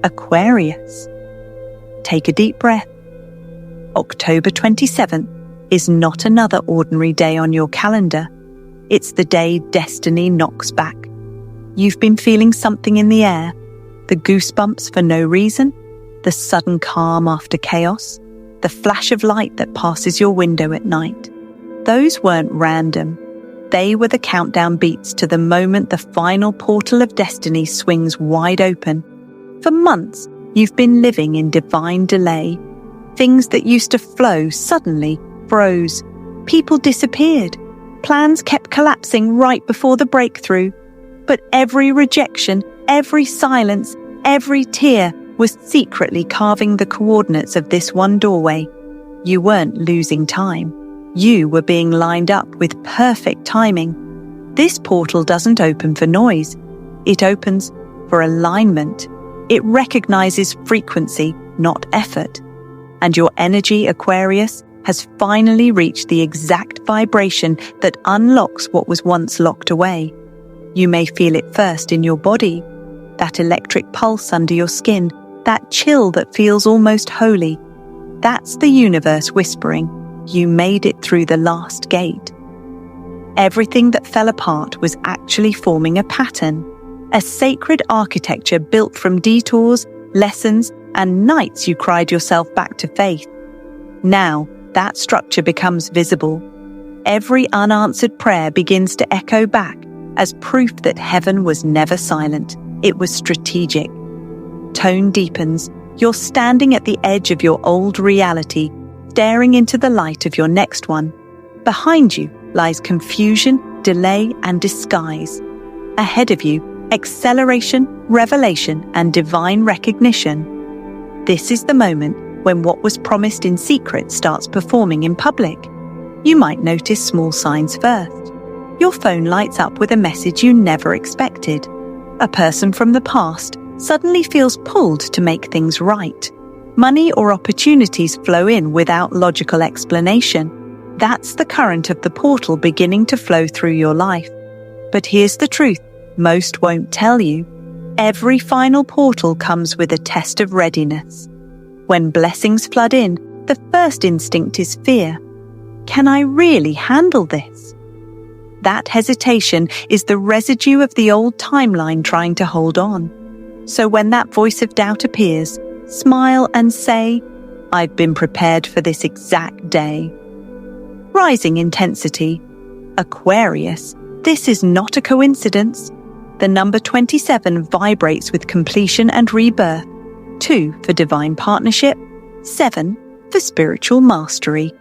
Aquarius. Take a deep breath. October 27th is not another ordinary day on your calendar. It's the day destiny knocks back. You've been feeling something in the air, the goosebumps for no reason, the sudden calm after chaos, the flash of light that passes your window at night. Those weren't random. They were the countdown beats to the moment the final portal of destiny swings wide open. For months, you've been living in divine delay. Things that used to flow suddenly froze. People disappeared. Plans kept collapsing right before the breakthrough. But every rejection, every silence, every tear was secretly carving the coordinates of this one doorway. You weren't losing time. You were being lined up with perfect timing. This portal doesn't open for noise. It opens for alignment. It recognizes frequency, not effort. And your energy, Aquarius, has finally reached the exact vibration that unlocks what was once locked away. You may feel it first in your body, that electric pulse under your skin, that chill that feels almost holy. That's the universe whispering, you made it through the last gate. Everything that fell apart was actually forming a pattern, a sacred architecture built from detours, lessons, and nights you cried yourself back to faith. Now, that structure becomes visible. Every unanswered prayer begins to echo back as proof that heaven was never silent. It was strategic. Tone deepens. You're standing at the edge of your old reality, staring into the light of your next one. Behind you lies confusion, delay, and disguise. Ahead of you, acceleration, revelation, and divine recognition. This is the moment when what was promised in secret starts performing in public. You might notice small signs first. Your phone lights up with a message you never expected. A person from the past suddenly feels pulled to make things right. Money or opportunities flow in without logical explanation. That's the current of the portal beginning to flow through your life. But here's the truth most won't tell you. Every final portal comes with a test of readiness. When blessings flood in, the first instinct is fear. Can I really handle this? That hesitation is the residue of the old timeline trying to hold on. So when that voice of doubt appears, smile and say, I've been prepared for this exact day. Rising intensity. Aquarius, this is not a coincidence. The number 27 vibrates with completion and rebirth. 2 for divine partnership, 7 for spiritual mastery.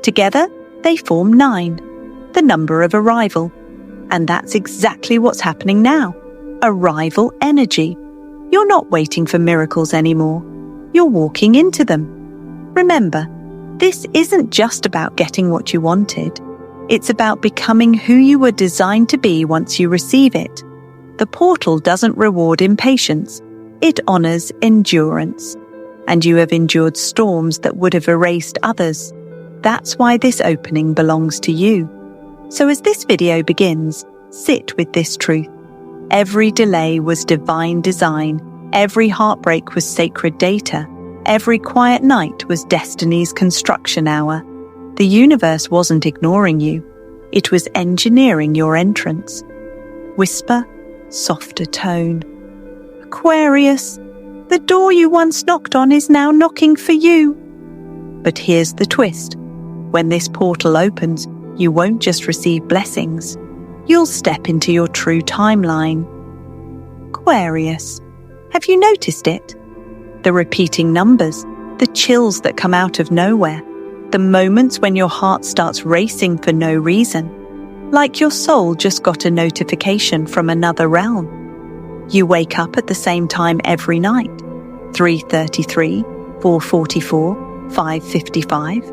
Together, they form 9, the number of arrival. And that's exactly what's happening now. Arrival energy. You're not waiting for miracles anymore. You're walking into them. Remember, this isn't just about getting what you wanted. It's about becoming who you were designed to be once you receive it. The portal doesn't reward impatience. It honors endurance. And you have endured storms that would have erased others. That's why this opening belongs to you. So as this video begins, sit with this truth. Every delay was divine design. Every heartbreak was sacred data. Every quiet night was destiny's construction hour. The universe wasn't ignoring you. It was engineering your entrance. Whisper, softer tone. Aquarius, the door you once knocked on is now knocking for you. But here's the twist. When this portal opens, you won't just receive blessings. You'll step into your true timeline. Aquarius, have you noticed it? The repeating numbers, the chills that come out of nowhere, the moments when your heart starts racing for no reason, like your soul just got a notification from another realm. You wake up at the same time every night, 3:33, 4:44, 5:55.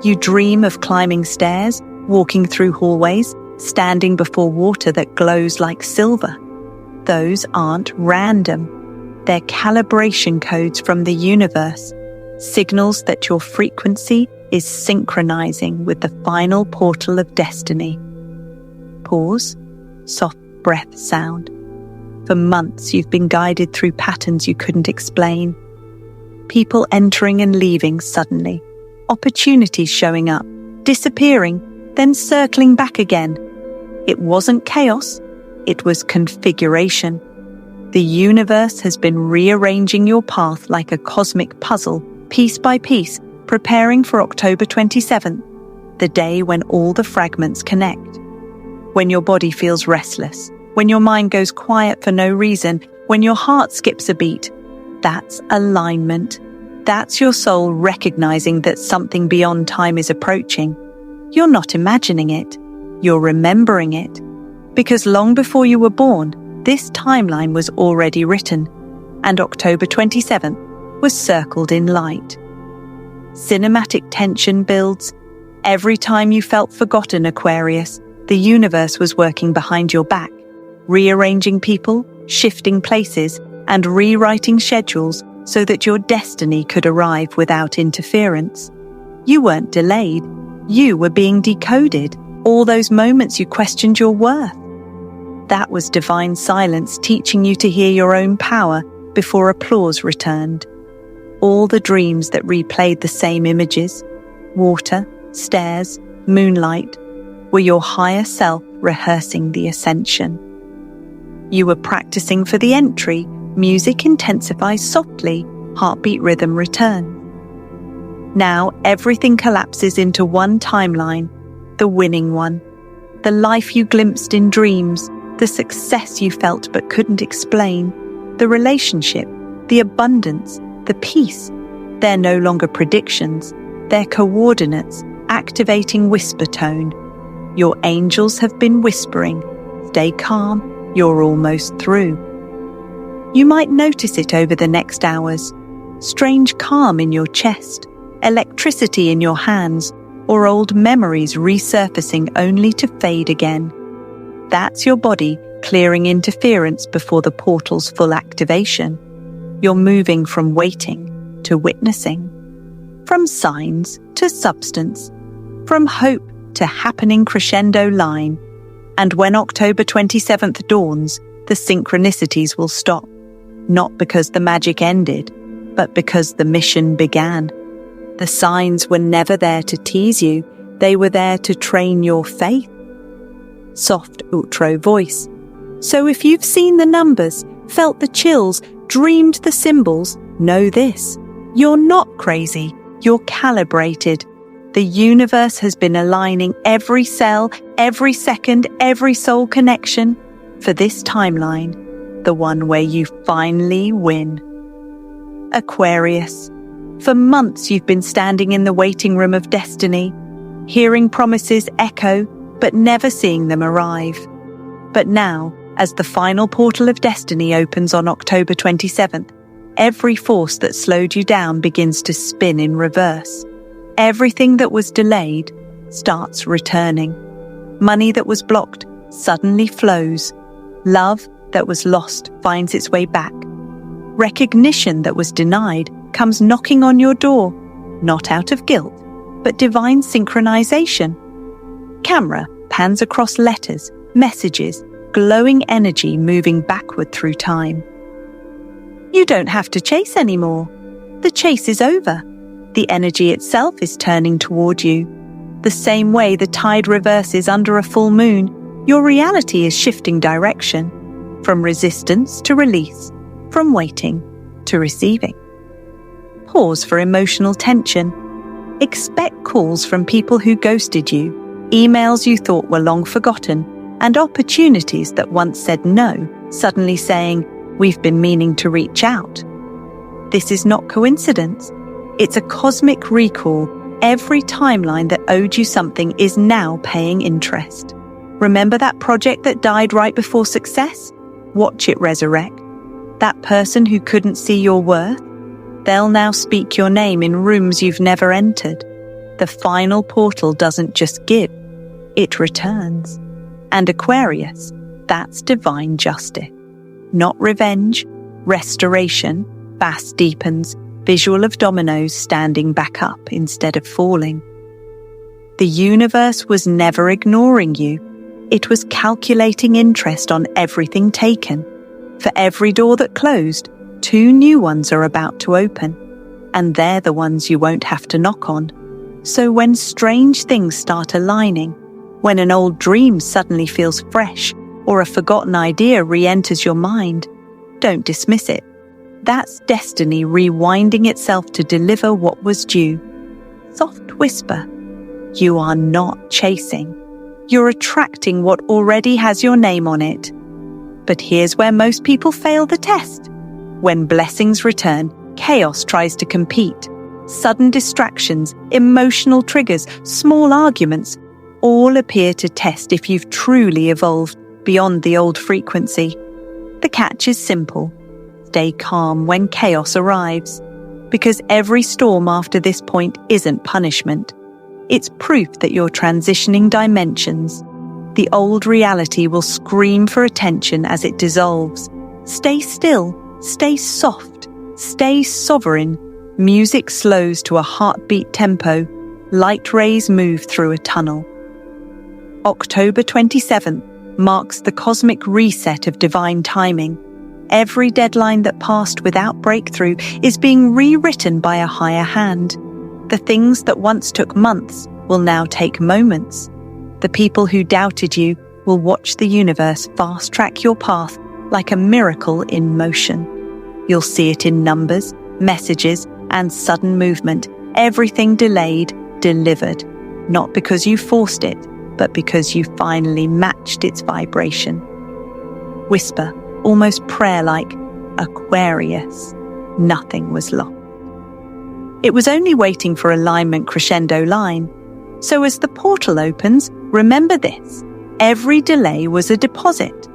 You dream of climbing stairs, walking through hallways, standing before water that glows like silver. Those aren't random. They're calibration codes from the universe, signals that your frequency is synchronizing with the final portal of destiny. Pause, soft breath sound. For months, you've been guided through patterns you couldn't explain. People entering and leaving suddenly, opportunities showing up, disappearing, then circling back again. It wasn't chaos, it was configuration. The universe has been rearranging your path like a cosmic puzzle, piece by piece, preparing for October 27th, the day when all the fragments connect. When your body feels restless, when your mind goes quiet for no reason, when your heart skips a beat, that's alignment. That's your soul recognizing that something beyond time is approaching. You're not imagining it, you're remembering it. Because long before you were born, this timeline was already written, and October 27th was circled in light. Cinematic tension builds. Every time you felt forgotten, Aquarius, the universe was working behind your back, rearranging people, shifting places, and rewriting schedules so that your destiny could arrive without interference. You weren't delayed, you were being decoded. All those moments you questioned your worth. That was divine silence teaching you to hear your own power before applause returned. All the dreams that replayed the same images, water, stairs, moonlight, were your higher self rehearsing the ascension. You were practicing for the entry. Music intensifies softly, heartbeat rhythm returns. Now everything collapses into one timeline, the winning one. The life you glimpsed in dreams, the success you felt but couldn't explain, the relationship, the abundance, the peace. They're no longer predictions, they're coordinates, activating whisper tone. Your angels have been whispering, stay calm, you're almost through. You might notice it over the next hours. Strange calm in your chest, electricity in your hands, or old memories resurfacing only to fade again. That's your body clearing interference before the portal's full activation. You're moving from waiting to witnessing, from signs to substance, from hope to happening crescendo line. And when October 27th dawns, the synchronicities will stop, not because the magic ended, but because the mission began. The signs were never there to tease you, they were there to train your faith. Soft outro voice. So if you've seen the numbers, felt the chills, dreamed the symbols, know this. You're not crazy, you're calibrated. The universe has been aligning every cell, every second, every soul connection for this timeline, the one where you finally win. Aquarius, for months you've been standing in the waiting room of destiny, hearing promises echo, but never seeing them arrive. But now, as the final portal of destiny opens on October 27th, every force that slowed you down begins to spin in reverse. Everything that was delayed starts returning. Money that was blocked suddenly flows. Love that was lost finds its way back. Recognition that was denied comes knocking on your door, not out of guilt, but divine synchronization. Camera pans across letters, messages, glowing energy moving backward through time. You don't have to chase anymore. The chase is over. The energy itself is turning toward you. The same way the tide reverses under a full moon, your reality is shifting direction, from resistance to release, from waiting to receiving. Pause for emotional tension. Expect calls from people who ghosted you, emails you thought were long forgotten, and opportunities that once said no, suddenly saying, "We've been meaning to reach out." This is not coincidence. It's a cosmic recall. Every timeline that owed you something is now paying interest. Remember that project that died right before success? Watch it resurrect. That person who couldn't see your worth? They'll now speak your name in rooms you've never entered. The final portal doesn't just give, it returns. And Aquarius, that's divine justice. Not revenge, restoration, fast deepens, visual of dominoes standing back up instead of falling. The universe was never ignoring you. It was calculating interest on everything taken. For every door that closed, 2 new ones are about to open, and they're the ones you won't have to knock on. So when strange things start aligning, when an old dream suddenly feels fresh, or a forgotten idea re-enters your mind, don't dismiss it. That's destiny rewinding itself to deliver what was due. Soft whisper. You are not chasing. You're attracting what already has your name on it. But here's where most people fail the test. When blessings return, chaos tries to compete. Sudden distractions, emotional triggers, small arguments, all appear to test if you've truly evolved beyond the old frequency. The catch is simple. Stay calm when chaos arrives, because every storm after this point isn't punishment. It's proof that you're transitioning dimensions. The old reality will scream for attention as it dissolves. Stay still, stay soft, stay sovereign. Music slows to a heartbeat tempo. Light rays move through a tunnel. October 27th marks the cosmic reset of divine timing. Every deadline that passed without breakthrough is being rewritten by a higher hand. The things that once took months will now take moments. The people who doubted you will watch the universe fast-track your path like a miracle in motion. You'll see it in numbers, messages, and sudden movement. Everything delayed, delivered. Not because you forced it, but because you finally matched its vibration. Whisper, almost prayer-like, Aquarius. Nothing was lost. It was only waiting for alignment crescendo line. So as the portal opens, remember this. Every delay was a deposit.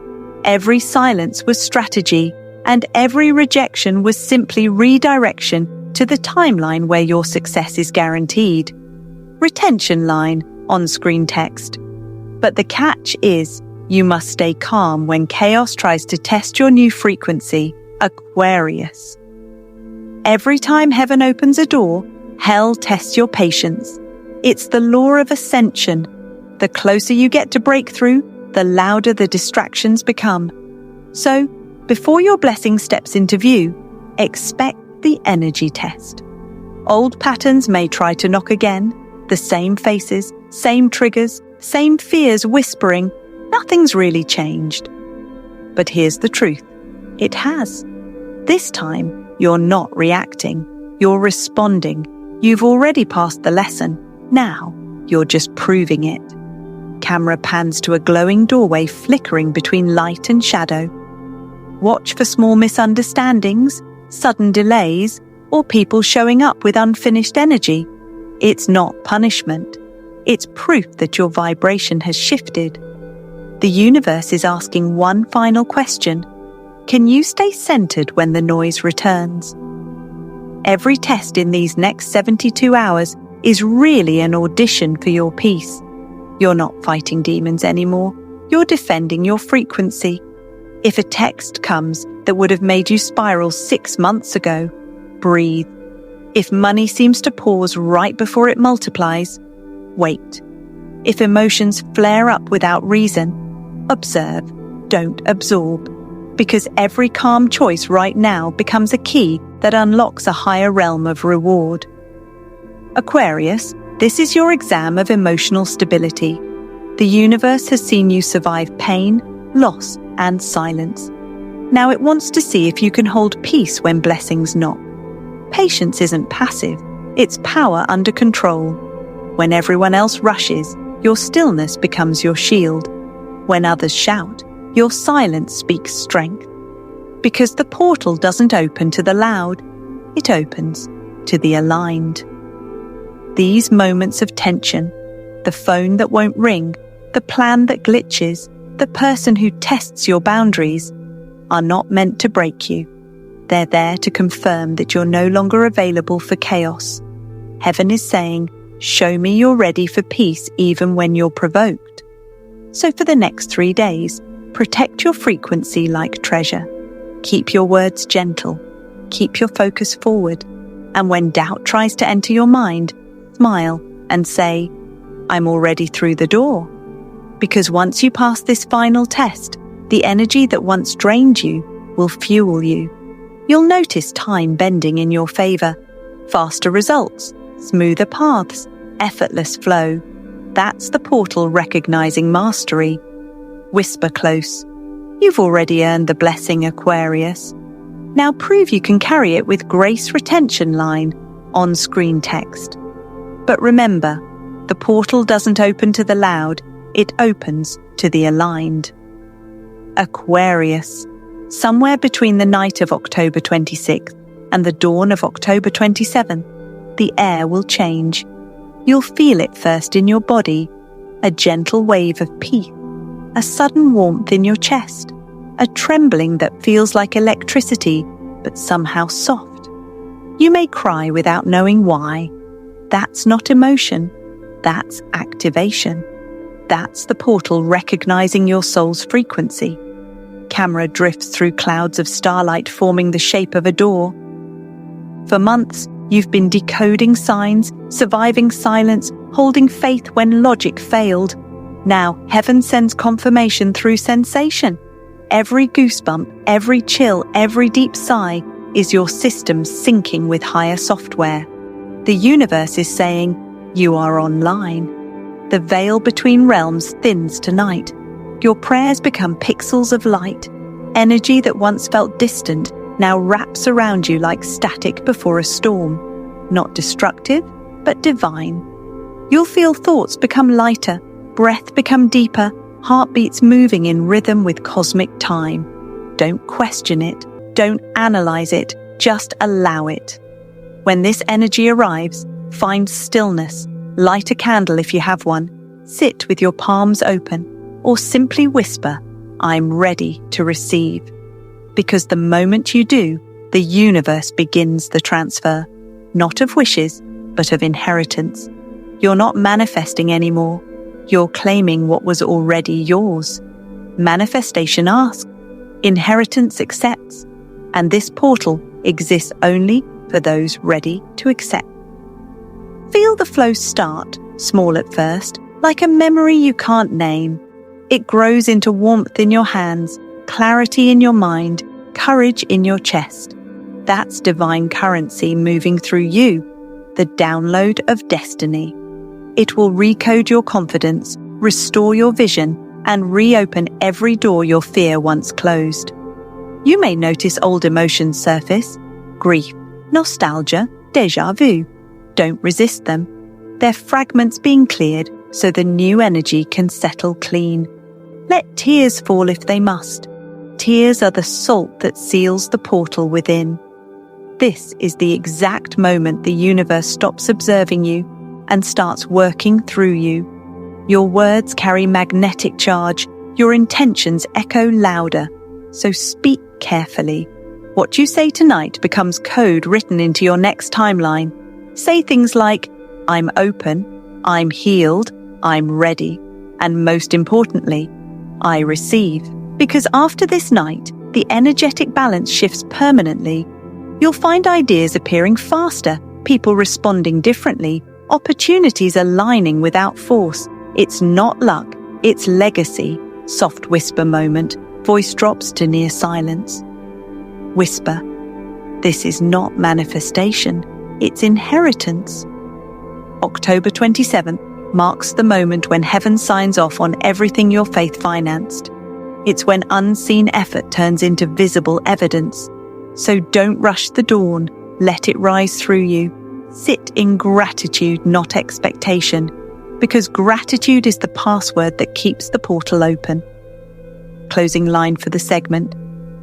Every silence was strategy, and every rejection was simply redirection to the timeline where your success is guaranteed. Retention line, on-screen text. But the catch is, you must stay calm when chaos tries to test your new frequency, Aquarius. Every time heaven opens a door, hell tests your patience. It's the law of ascension. The closer you get to breakthrough, the louder the distractions become. So, before your blessing steps into view, expect the energy test. Old patterns may try to knock again, the same faces, same triggers, same fears whispering, nothing's really changed. But here's the truth. It has. This time, you're not reacting. You're responding. You've already passed the lesson. Now, you're just proving it. Camera pans to a glowing doorway flickering between light and shadow. Watch for small misunderstandings, sudden delays, or people showing up with unfinished energy. It's not punishment. It's proof that your vibration has shifted. The universe is asking one final question. Can you stay centered when the noise returns? Every test in these next 72 hours is really an audition for your peace. You're not fighting demons anymore. You're defending your frequency. If a text comes that would have made you spiral 6 months ago, breathe. If money seems to pause right before it multiplies, wait. If emotions flare up without reason, observe, don't absorb. Because every calm choice right now becomes a key that unlocks a higher realm of reward. Aquarius, this is your exam of emotional stability. The universe has seen you survive pain, loss, and silence. Now it wants to see if you can hold peace when blessings knock. Patience isn't passive, it's power under control. When everyone else rushes, your stillness becomes your shield. When others shout, your silence speaks strength. Because the portal doesn't open to the loud, it opens to the aligned. These moments of tension, the phone that won't ring, the plan that glitches, the person who tests your boundaries, are not meant to break you. They're there to confirm that you're no longer available for chaos. Heaven is saying, show me you're ready for peace even when you're provoked. So for the next 3 days, protect your frequency like treasure. Keep your words gentle. Keep your focus forward. And when doubt tries to enter your mind, smile and say, I'm already through the door. Because once you pass this final test, the energy that once drained you will fuel you. You'll notice time bending in your favor. Faster results, smoother paths, effortless flow. That's the portal recognizing mastery. Whisper close. You've already earned the blessing, Aquarius. Now prove you can carry it with grace. Retention line, on-screen text. But remember, the portal doesn't open to the loud, it opens to the aligned. Aquarius. Somewhere between the night of October 26th and the dawn of October 27th, the air will change. You'll feel it first in your body, a gentle wave of peace, a sudden warmth in your chest, a trembling that feels like electricity, but somehow soft. You may cry without knowing why. That's not emotion, that's activation. That's the portal recognizing your soul's frequency. Camera drifts through clouds of starlight forming the shape of a door. For months, you've been decoding signs, surviving silence, holding faith when logic failed. Now, heaven sends confirmation through sensation. Every goosebump, every chill, every deep sigh is your system syncing with higher software. The universe is saying, you are online. The veil between realms thins tonight. Your prayers become pixels of light. Energy that once felt distant now wraps around you like static before a storm. Not destructive, but divine. You'll feel thoughts become lighter, breath become deeper, heartbeats moving in rhythm with cosmic time. Don't question it, don't analyze it, just allow it. When this energy arrives, find stillness, light a candle if you have one, sit with your palms open, or simply whisper, I'm ready to receive. Because the moment you do, the universe begins the transfer, not of wishes, but of inheritance. You're not manifesting anymore. You're claiming what was already yours. Manifestation asks, inheritance accepts, and this portal exists only for those ready to accept. Feel the flow start, small at first, like a memory you can't name. It grows into warmth in your hands, clarity in your mind, courage in your chest. That's divine currency moving through you, the download of destiny. It will recode your confidence, restore your vision, and reopen every door your fear once closed. You may notice old emotions surface, grief, nostalgia, déjà vu. Don't resist them. They're fragments being cleared so the new energy can settle clean. Let tears fall if they must. Tears are the salt that seals the portal within. This is the exact moment the universe stops observing you and starts working through you. Your words carry magnetic charge. Your intentions echo louder. So speak carefully. What you say tonight becomes code written into your next timeline. Say things like, I'm open, I'm healed, I'm ready, and most importantly, I receive. Because after this night, the energetic balance shifts permanently. You'll find ideas appearing faster, people responding differently, opportunities aligning without force. It's not luck, it's legacy. Soft whisper moment, voice drops to near silence. Whisper. This is not manifestation, it's inheritance. October 27th marks the moment when heaven signs off on everything your faith financed. It's when unseen effort turns into visible evidence. So don't rush the dawn, let it rise through you. Sit in gratitude, not expectation, because gratitude is the password that keeps the portal open. Closing line for the segment.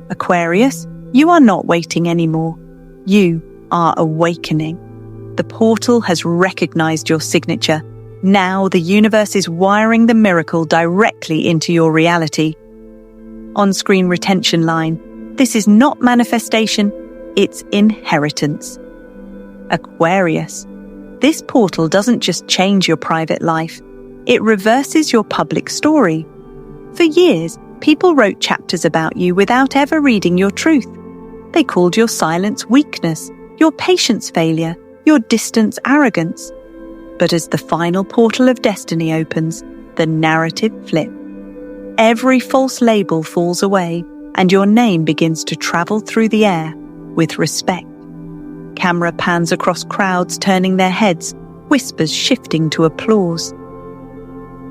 Aquarius, you are not waiting anymore. You are awakening. The portal has recognized your signature. Now the universe is wiring the miracle directly into your reality. On-screen retention line. This is not manifestation, it's inheritance. Aquarius. This portal doesn't just change your private life, it reverses your public story. For years, people wrote chapters about you without ever reading your truth. They called your silence weakness, your patience failure, your distance arrogance. But as the final portal of destiny opens, the narrative flips. Every false label falls away, and your name begins to travel through the air with respect. Camera pans across crowds turning their heads, whispers shifting to applause.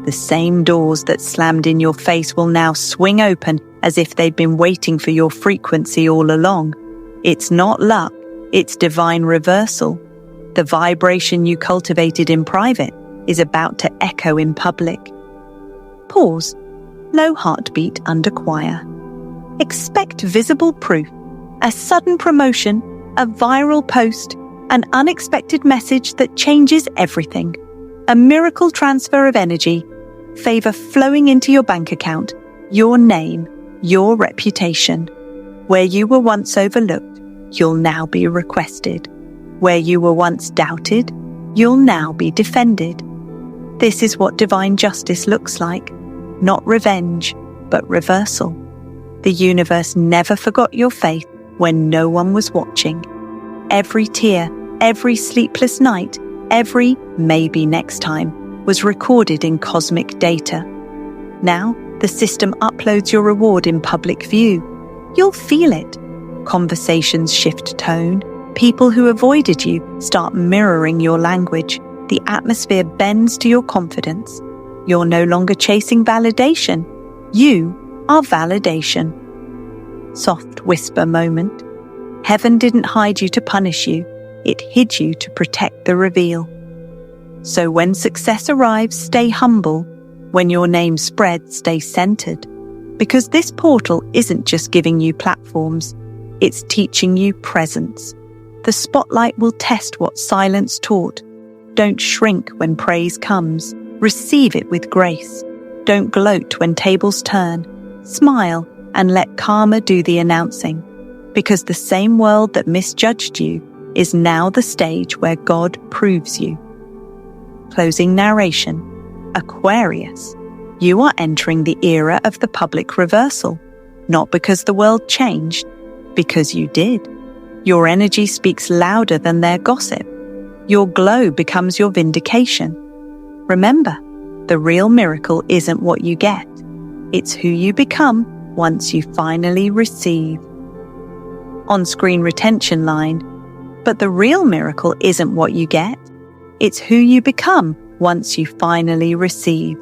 The same doors that slammed in your face will now swing open as if they'd been waiting for your frequency all along. It's not luck, it's divine reversal. The vibration you cultivated in private is about to echo in public. Pause. Low heartbeat under choir. Expect visible proof, a sudden promotion, a viral post, an unexpected message that changes everything. A miracle transfer of energy, favor flowing into your bank account, your name, your reputation. Where you were once overlooked, you'll now be requested. Where you were once doubted, you'll now be defended. This is what divine justice looks like. Not revenge, but reversal. The universe never forgot your faith when no one was watching. Every tear, every sleepless night, every maybe next time was recorded in cosmic data. Now, the system uploads your reward in public view. You'll feel it. Conversations shift tone. People who avoided you start mirroring your language. The atmosphere bends to your confidence. You're no longer chasing validation. You are validation. Soft whisper moment. Heaven didn't hide you to punish you. It hid you to protect the reveal. So when success arrives, stay humble. When your name spreads, stay centered. Because this portal isn't just giving you platforms, it's teaching you presence. The spotlight will test what silence taught. Don't shrink when praise comes. Receive it with grace. Don't gloat when tables turn. Smile and let karma do the announcing. Because the same world that misjudged you is now the stage where God proves you. Closing narration. Aquarius. You are entering the era of the public reversal. Not because the world changed, because you did. Your energy speaks louder than their gossip. Your glow becomes your vindication. Remember, the real miracle isn't what you get. It's who you become once you finally receive. On-screen retention line. But the real miracle isn't what you get. It's who you become once you finally receive.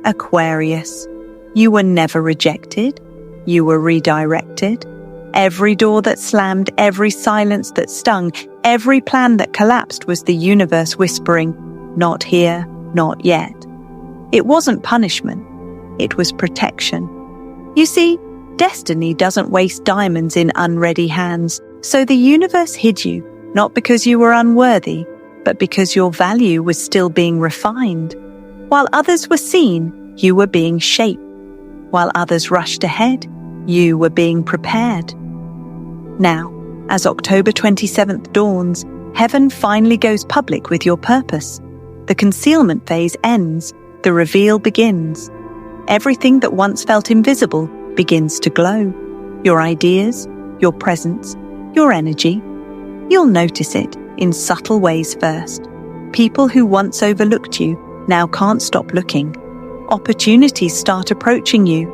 Aquarius. You were never rejected. You were redirected. Every door that slammed, every silence that stung, every plan that collapsed was the universe whispering, not here, not yet. It wasn't punishment. It was protection. You see, destiny doesn't waste diamonds in unready hands, so the universe hid you, not because you were unworthy, but because your value was still being refined. While others were seen, you were being shaped. While others rushed ahead, you were being prepared. Now, as October 27th dawns, heaven finally goes public with your purpose. The concealment phase ends, the reveal begins. Everything that once felt invisible begins to glow. Your ideas, your presence, your energy. You'll notice it in subtle ways first. People who once overlooked you now can't stop looking. Opportunities start approaching you.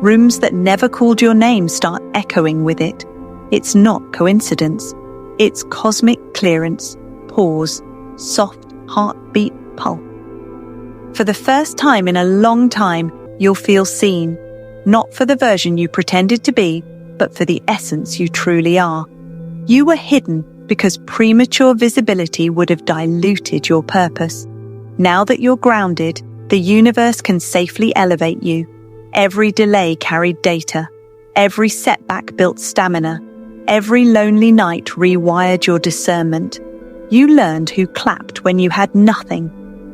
Rooms that never called your name start echoing with it. It's not coincidence. It's cosmic clearance. Pause. Soft heartbeat pulse. For the first time in a long time, you'll feel seen. Not for the version you pretended to be, but for the essence you truly are. You were hidden because premature visibility would have diluted your purpose. Now that you're grounded, the universe can safely elevate you. Every delay carried data. Every setback built stamina. Every lonely night rewired your discernment. You learned who clapped when you had nothing,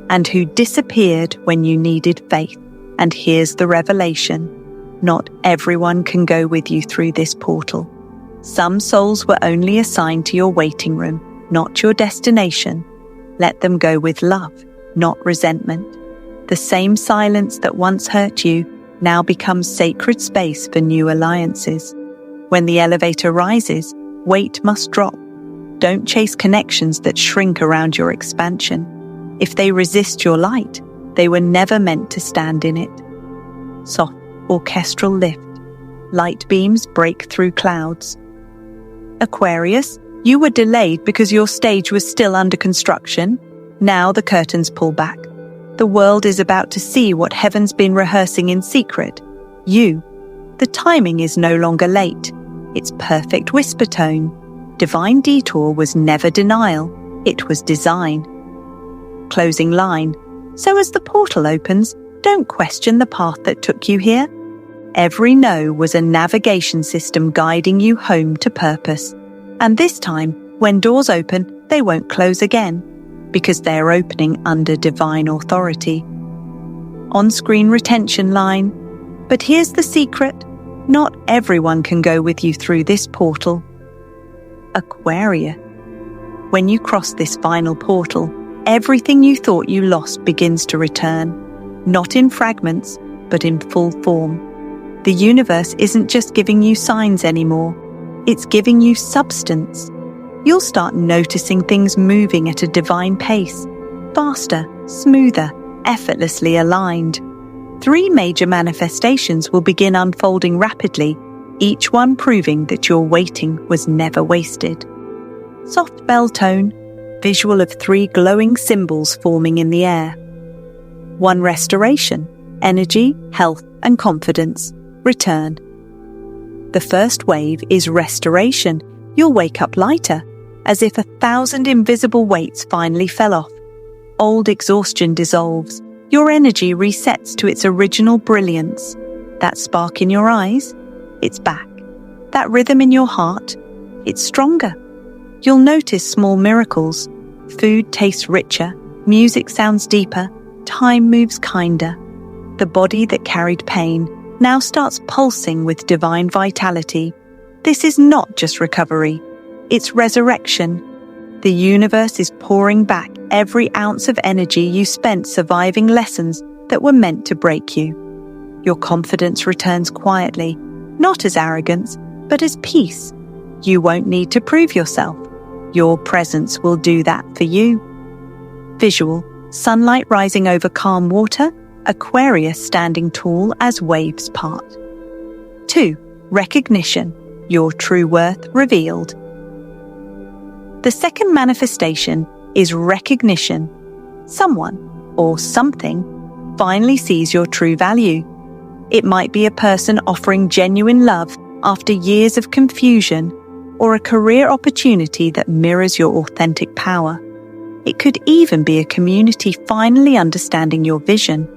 and who disappeared when you needed faith. And here's the revelation. Not everyone can go with you through this portal. Some souls were only assigned to your waiting room, not your destination. Let them go with love, not resentment. The same silence that once hurt you now becomes sacred space for new alliances. When the elevator rises, weight must drop. Don't chase connections that shrink around your expansion. If they resist your light, they were never meant to stand in it. Soft orchestral lift. Light beams break through clouds. Aquarius, you were delayed because your stage was still under construction. Now the curtains pull back. The world is about to see what heaven's been rehearsing in secret. You. The timing is no longer late. It's perfect whisper tone. Divine detour was never denial. It was design. Closing line. So as the portal opens, don't question the path that took you here. Every no was a navigation system guiding you home to purpose. And this time, when doors open, they won't close again, because they're opening under divine authority. On-screen retention line. But here's the secret. Not everyone can go with you through this portal. Aquarius. When you cross this final portal, everything you thought you lost begins to return. Not in fragments, but in full form. The universe isn't just giving you signs anymore. It's giving you substance. You'll start noticing things moving at a divine pace, faster, smoother, effortlessly aligned. 3 major manifestations will begin unfolding rapidly, each one proving that your waiting was never wasted. Soft bell tone, visual of 3 glowing symbols forming in the air. 1 restoration, energy, health, and confidence. Return. The first wave is restoration. You'll wake up lighter, as if 1,000 invisible weights finally fell off. Old exhaustion dissolves. Your energy resets to its original brilliance. That spark in your eyes, it's back. That rhythm in your heart, it's stronger. You'll notice small miracles. Food tastes richer, music sounds deeper, time moves kinder. The body that carried pain now starts pulsing with divine vitality. This is not just recovery, it's resurrection. The universe is pouring back every ounce of energy you spent surviving lessons that were meant to break you. Your confidence returns quietly, not as arrogance, but as peace. You won't need to prove yourself. Your presence will do that for you. Visual, sunlight rising over calm water, Aquarius standing tall as waves part. 2. Recognition, your true worth revealed. The second manifestation is recognition. Someone or something finally sees your true value. It might be a person offering genuine love after years of confusion, or a career opportunity that mirrors your authentic power. It could even be a community finally understanding your vision.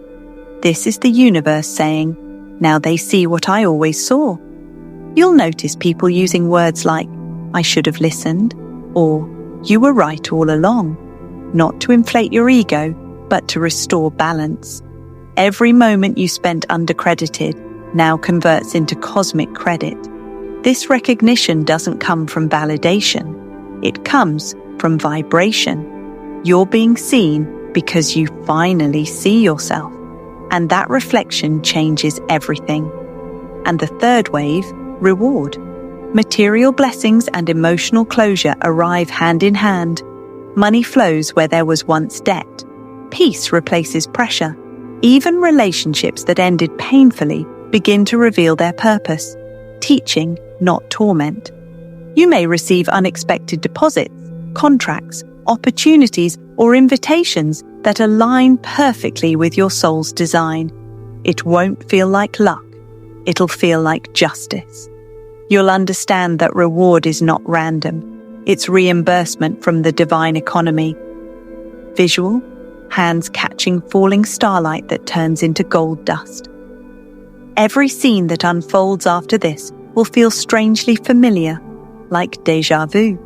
This is the universe saying, now they see what I always saw. You'll notice people using words like, I should have listened, or you were right all along, not to inflate your ego, but to restore balance. Every moment you spent undercredited now converts into cosmic credit. This recognition doesn't come from validation. It comes from vibration. You're being seen because you finally see yourself. And that reflection changes everything. And the third wave, reward. Material blessings and emotional closure arrive hand in hand. Money flows where there was once debt. Peace replaces pressure. Even relationships that ended painfully begin to reveal their purpose. Teaching, not torment. You may receive unexpected deposits, contracts, opportunities, or invitations that align perfectly with your soul's design. It won't feel like luck. It'll feel like justice. You'll understand that reward is not random. It's reimbursement from the divine economy. Visual, hands catching falling starlight that turns into gold dust. Every scene that unfolds after this will feel strangely familiar, like déjà vu,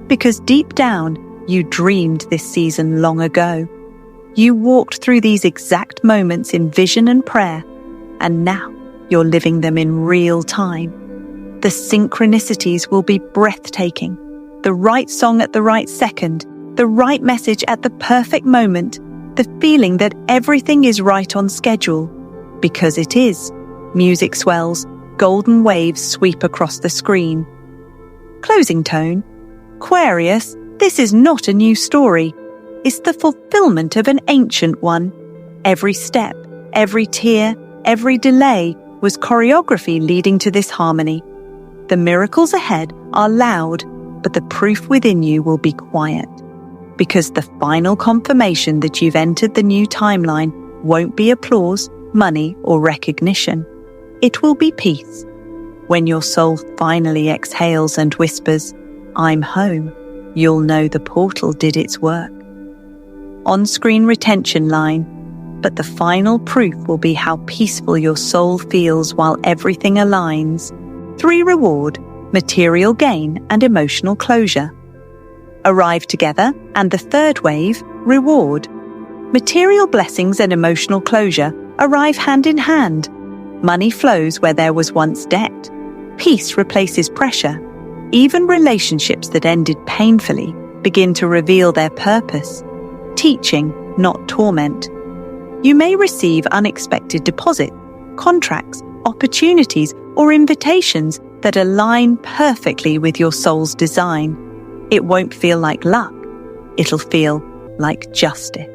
because deep down, you dreamed this season long ago. You walked through these exact moments in vision and prayer, and now you're living them in real time. The synchronicities will be breathtaking. The right song at the right second, the right message at the perfect moment, the feeling that everything is right on schedule. Because it is. Music swells, golden waves sweep across the screen. Closing tone. Aquarius, this is not a new story. It's the fulfillment of an ancient one. Every step, every tear, every delay was choreography leading to this harmony. The miracles ahead are loud, but the proof within you will be quiet. Because the final confirmation that you've entered the new timeline won't be applause, money, or recognition. It will be peace. When your soul finally exhales and whispers, "I'm home," you'll know the portal did its work. On-screen retention line, but the final proof will be how peaceful your soul feels while everything aligns. 3 reward, material gain, and emotional closure. Arrive together, and the third wave, reward. Material blessings and emotional closure arrive hand in hand. Money flows where there was once debt. Peace replaces pressure. Even relationships that ended painfully begin to reveal their purpose. Teaching, not torment. You may receive unexpected deposits, contracts, opportunities, or invitations that align perfectly with your soul's design. It won't feel like luck. It'll feel like justice.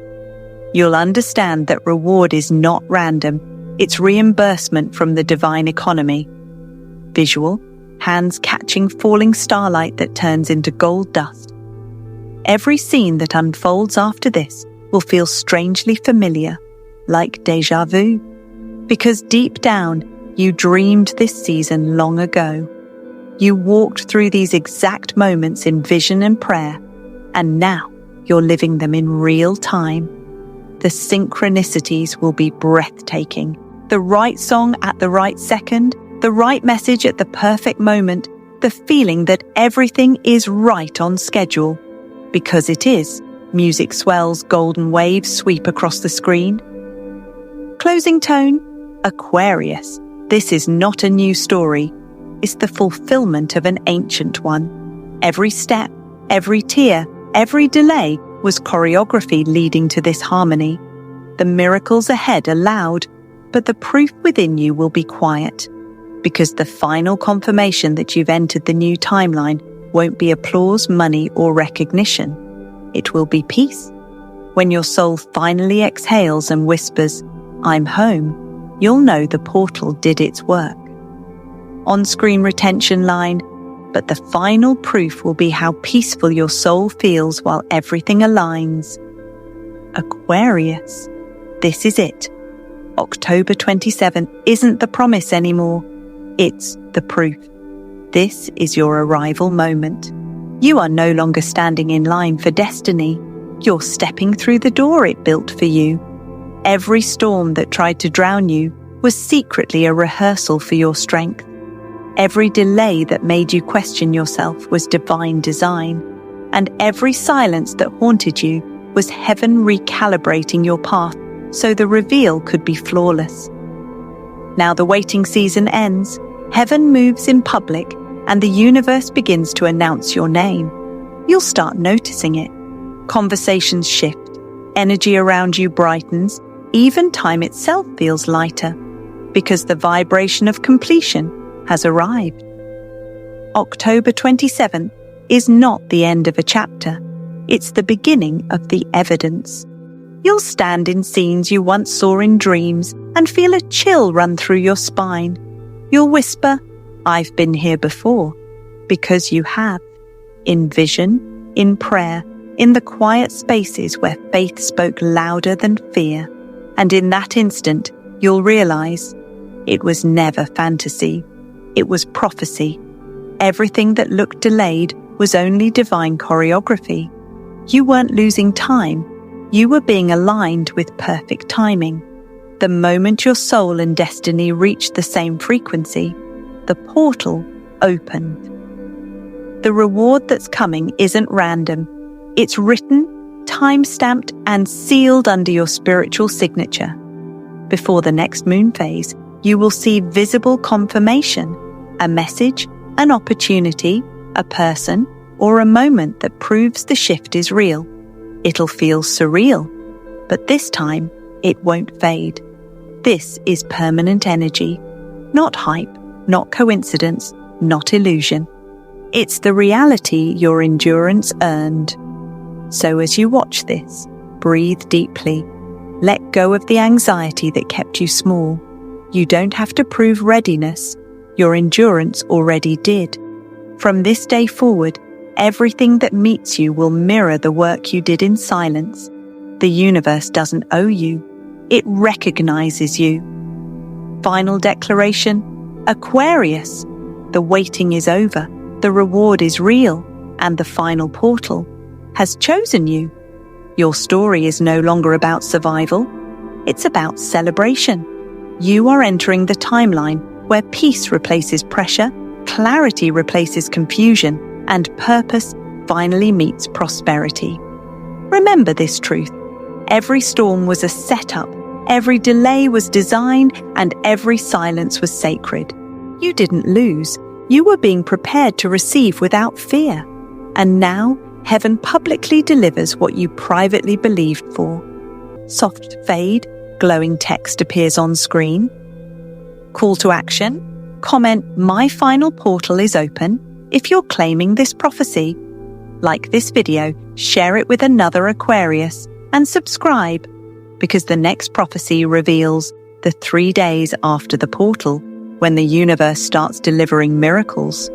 You'll understand that reward is not random. It's reimbursement from the divine economy. Visual, hands catching falling starlight that turns into gold dust. Every scene that unfolds after this will feel strangely familiar, like déjà vu, because deep down you dreamed this season long ago. You walked through these exact moments in vision and prayer, and now you're living them in real time. The synchronicities will be breathtaking. The right song at the right second, the right message at the perfect moment, the feeling that everything is right on schedule. Because it is. Music swells, golden waves sweep across the screen. Closing tone, Aquarius. This is not a new story. It's the fulfillment of an ancient one. Every step, every tear, every delay was choreography leading to this harmony. The miracles ahead are loud, but the proof within you will be quiet. Because the final confirmation that you've entered the new timeline won't be applause, money, or recognition. It will be peace. When your soul finally exhales and whispers, "I'm home," you'll know the portal did its work. On-screen retention line, but the final proof will be how peaceful your soul feels while everything aligns. Aquarius. This is it. October 27th isn't the promise anymore. It's the proof. This is your arrival moment. You are no longer standing in line for destiny. You're stepping through the door it built for you. Every storm that tried to drown you was secretly a rehearsal for your strength. Every delay that made you question yourself was divine design. And every silence that haunted you was heaven recalibrating your path so the reveal could be flawless. Now the waiting season ends. Heaven moves in public, and the universe begins to announce your name. You'll start noticing it. Conversations shift, energy around you brightens, even time itself feels lighter, because the vibration of completion has arrived. October 27th is not the end of a chapter, it's the beginning of the evidence. You'll stand in scenes you once saw in dreams and feel a chill run through your spine. You'll whisper, "I've been here before," because you have. In vision, in prayer, in the quiet spaces where faith spoke louder than fear. And in that instant, you'll realize it was never fantasy. It was prophecy. Everything that looked delayed was only divine choreography. You weren't losing time. You were being aligned with perfect timing. The moment your soul and destiny reached the same frequency, the portal opened. The reward that's coming isn't random. It's written, time-stamped, and sealed under your spiritual signature. Before the next moon phase, you will see visible confirmation, a message, an opportunity, a person, or a moment that proves the shift is real. It'll feel surreal, but this time it won't fade. This is permanent energy, not hype, not coincidence, not illusion. It's the reality your endurance earned. So as you watch this, breathe deeply. Let go of the anxiety that kept you small. You don't have to prove readiness. Your endurance already did. From this day forward, everything that meets you will mirror the work you did in silence. The universe doesn't owe you. It recognizes you. Final declaration: Aquarius. The waiting is over. The reward is real. And the final portal has chosen you. Your story is no longer about survival. It's about celebration. You are entering the timeline where peace replaces pressure, clarity replaces confusion, and purpose finally meets prosperity. Remember this truth. Every storm was a setup, every delay was design, and every silence was sacred. You didn't lose. You were being prepared to receive without fear. And now, heaven publicly delivers what you privately believed for. Soft fade, glowing text appears on screen. Call to action. Comment, "My final portal is open," if you're claiming this prophecy. Like this video, share it with another Aquarius, and subscribe, because the next prophecy reveals the 3 days after the portal, when the universe starts delivering miracles.